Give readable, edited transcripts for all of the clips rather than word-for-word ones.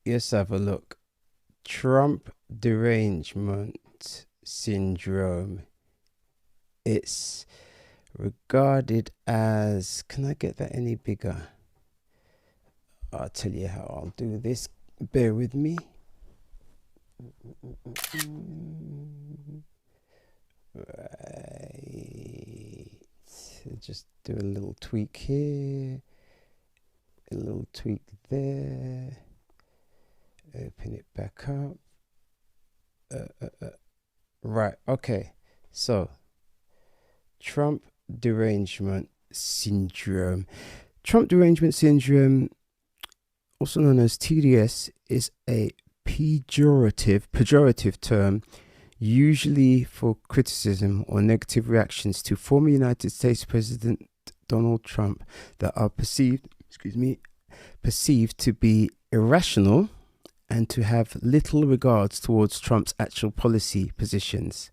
let's have a look. Trump Derangement Syndrome. It's regarded as, can I get that any bigger? I'll tell you how I'll do this. Bear with me. Right. Just do a little tweak here. A little tweak there. Open it back up. Right. Okay. So, Trump Derangement Syndrome. Trump Derangement Syndrome, also known as TDS, is a pejorative term, usually for criticism or negative reactions to former United States President Donald Trump that are perceived to be irrational and to have little regards towards Trump's actual policy positions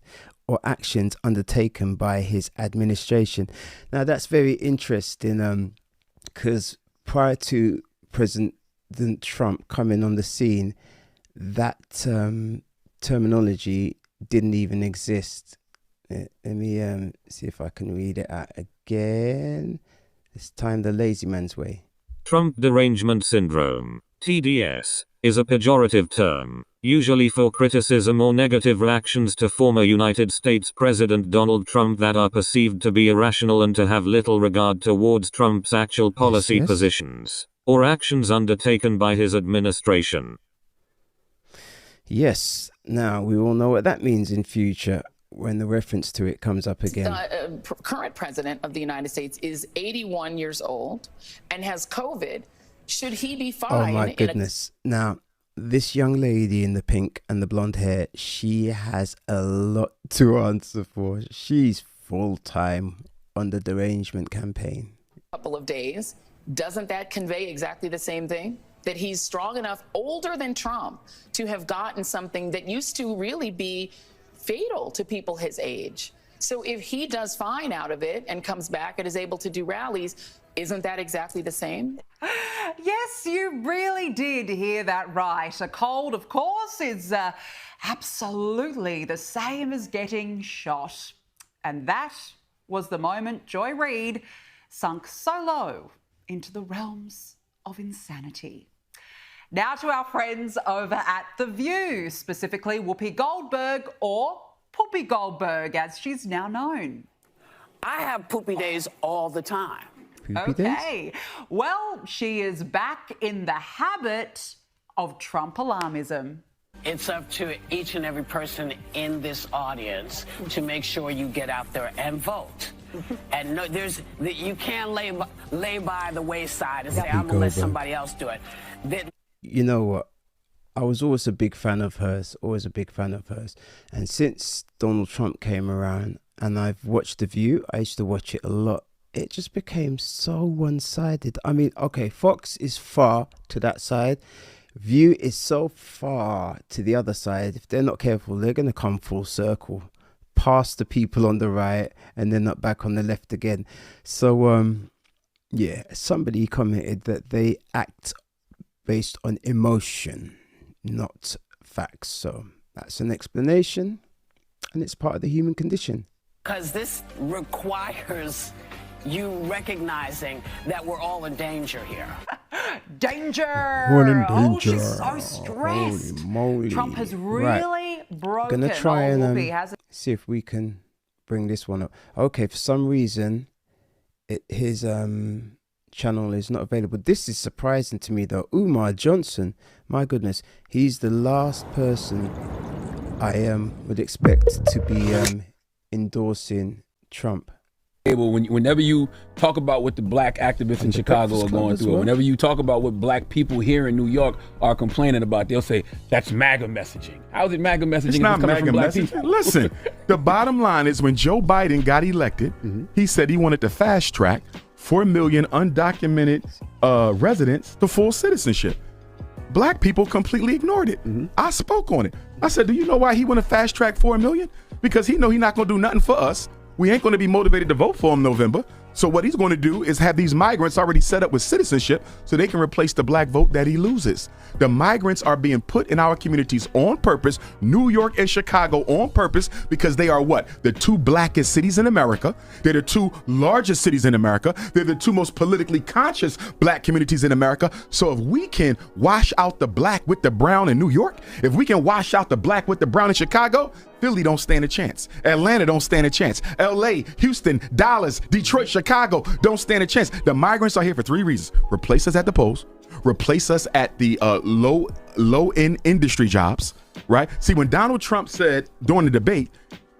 or actions undertaken by his administration. Now, that's very interesting because prior to President Trump coming on the scene, that terminology didn't even exist. Let me see if I can read it out again. This time the lazy man's way. Trump Derangement Syndrome, TDS, is a pejorative term, usually for criticism or negative reactions to former United States President Donald Trump that are perceived to be irrational and to have little regard towards Trump's actual policy positions or actions undertaken by his administration. Yes. Now, we all know what that means in future when the reference to it comes up again. The current president of the United States is 81 years old and has COVID. Should he be fined? Oh, my goodness. Now, this young lady in the pink and the blonde hair, she has a lot to answer for. She's full-time on the derangement campaign. Couple of days. Doesn't that convey exactly the same thing? That he's strong enough, older than Trump, to have gotten something that used to really be fatal to people his age. So if he does fine out of it and comes back and is able to do rallies, isn't that exactly the same? Yes, you really did hear that right. A cold, of course, is absolutely the same as getting shot. And that was the moment Joy Reid sunk so low into the realms of insanity. Now to our friends over at The View, specifically Whoopi Goldberg, or Poopy Goldberg, as she's now known. I have poopy days all the time. Okay. Well, she is back in the habit of Trump alarmism. It's up to each and every person in this audience to make sure you get out there and vote. And no, you can't lay by the wayside and say, I'm going to let somebody else do it. You know what? I was always a big fan of hers, And since Donald Trump came around and I've watched The View, I used to watch it a lot. It just became so one-sided. I mean, okay, Fox is far to that side. View is so far to the other side. If they're not careful, they're going to come full circle, past the people on the right and then up back on the left again. So, yeah, somebody commented that they act based on emotion, not facts. So that's an explanation, and it's part of the human condition. Because this requires you recognizing that we're all in danger here. Danger! We're in danger. Oh, she's so stressed. Holy moly. Trump has really broken. Gonna try and see if we can bring this one up. Okay, for some reason, his channel is not available. This is surprising to me though. Umar Johnson, my goodness, he's the last person I would expect to be endorsing Trump. Whenever you talk about what the black activists in Chicago are going through, or whenever you talk about what black people here in New York are complaining about, they'll say, that's MAGA messaging. How is it MAGA messaging? It's not MAGA messaging. Listen, the bottom line is when Joe Biden got elected, he said he wanted to fast track 4 million undocumented residents to full citizenship. Black people completely ignored it. I spoke on it. I said, do you know why he want to fast track 4 million? Because he know he's not going to do nothing for us. We ain't going to be motivated to vote for him in November. So what he's going to do is have these migrants already set up with citizenship so they can replace the black vote that he loses. The migrants are being put in our communities on purpose, New York and Chicago on purpose, because they are what? The two blackest cities in America. They're the two largest cities in America. They're the two most politically conscious black communities in America. So if we can wash out the black with the brown in New York, if we can wash out the black with the brown in Chicago, Philly don't stand a chance. Atlanta don't stand a chance. LA, Houston, Dallas, Detroit, Chicago don't stand a chance. The migrants are here for 3 reasons. Replace us at the polls, replace us at the low-end industry jobs, right? See, when Donald Trump said during the debate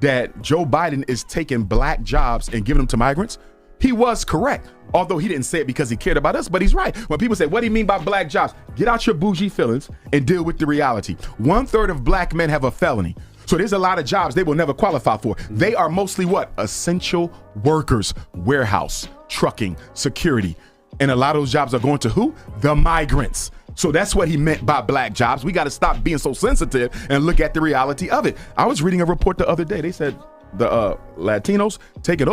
that Joe Biden is taking black jobs and giving them to migrants, he was correct. Although he didn't say it because he cared about us, but he's right. When people say, what do you mean by black jobs? Get out your bougie feelings and deal with the reality. 1/3 of black men have a felony. So there's a lot of jobs they will never qualify for. They are mostly what? Essential workers, warehouse, trucking, security. And a lot of those jobs are going to who? The migrants. So that's what he meant by black jobs. We got to stop being so sensitive and look at the reality of it. I was reading a report the other day. They said the Latinos taking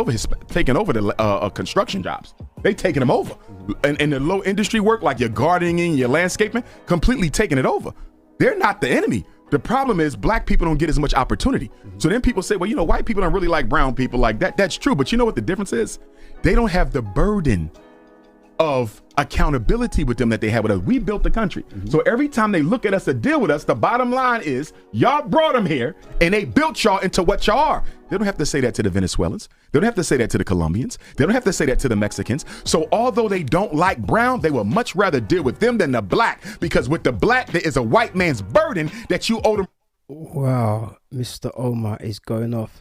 over the construction jobs. They taking them over. And the low industry work, like your gardening, your landscaping, completely taking it over. They're not the enemy. The problem is black people don't get as much opportunity. So then people say, well, you know, white people don't really like brown people like that. That's true. But you know what the difference is? They don't have the burden of accountability with them that they have with us. We built the country. So every time they look at us to deal with us, the bottom line is y'all brought them here and they built y'all into what y'all are. They don't have to say that to the Venezuelans. They don't have to say that to the Colombians. They don't have to say that to the Mexicans. So although they don't like brown, they will much rather deal with them than the black, because with the black, there is a white man's burden that you owe them. Wow, Mr. Omar is going off.